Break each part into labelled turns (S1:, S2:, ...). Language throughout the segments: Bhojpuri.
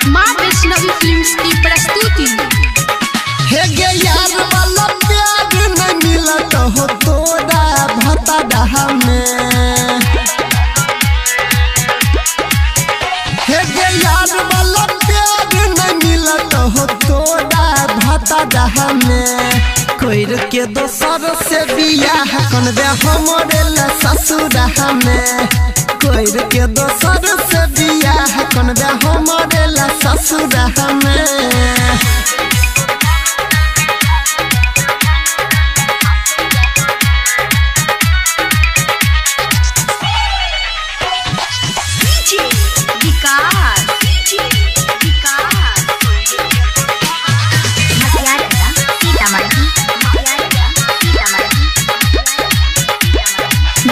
S1: माँ वैष्णवी फिल्म्स की प्रस्तुति।
S2: हे गे यार वाला प्यार न मिलत हो तोरा भतडहा में। हे गे यार वाला प्यार न मिलत हो तोरा भतडहा में। कोइर के दोसर से बियाह कन दे हमरे ला ससुरहा में। कोइर के दोसर से बियाह कन दे हमरे ला ससुरहा में।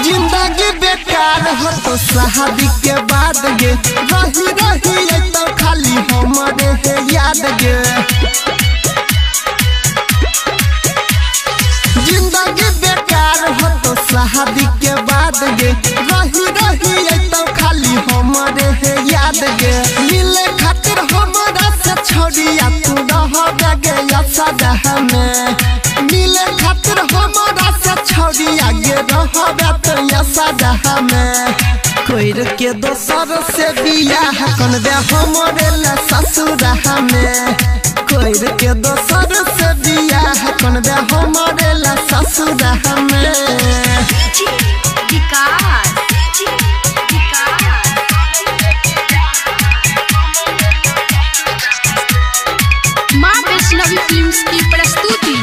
S2: जिंदगी बेकार हो तो शादी के बाद गे रही रही तो खाली हमारे है याद गे। जिंदगी बेकार हो तो शादी के बाद गे रही रही तो खाली हमारे है याद गे। मिले खातिर हमारा से छोड़िया तू रह गे सदा में। मिले खातिर हमारा से छोड़िया गे रह सदा में। कोइर के दोसर से बियाह कन दे हमरे ला ससुरहा में। कोइर के दोसर से बियाह कन दे हमरे ला ससुरहा में।
S1: माँ वैष्णवी फिल्म्स की प्रस्तुति।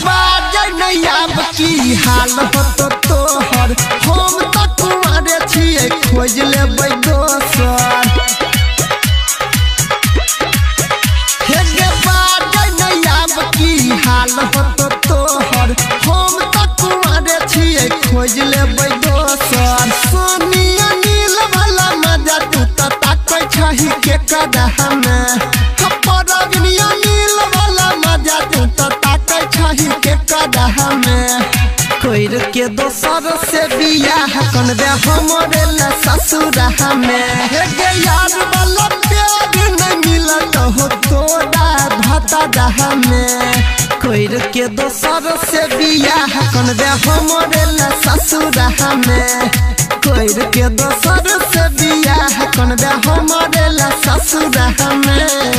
S2: बाजे नैयाब की हाल हो तो तोहर हम तो तुम्हारे छिए खोज लेबै दोसर। हे गे बाजे नैयाब की हाल हो तो तोहर हम तो तुम्हारे छिए खोज लेबै दोसर। सोनिया नील वाला मजा तू तो ताकै छही के कदह में। परबिनिया नील वाला मजा तू तो ताकै छही के कदह में। कोइर के दोसर से बियाह कन दे हमरे ला ससुरहा में। हे गे यार वाला प्यार न मिलत हो तोरा भतडहा में। कोइर के दोसर से बियाह कन दे हमरे ला ससुरहा में। कोइर के दोसर से बियाह कन दे हमरे ला ससुरहा में।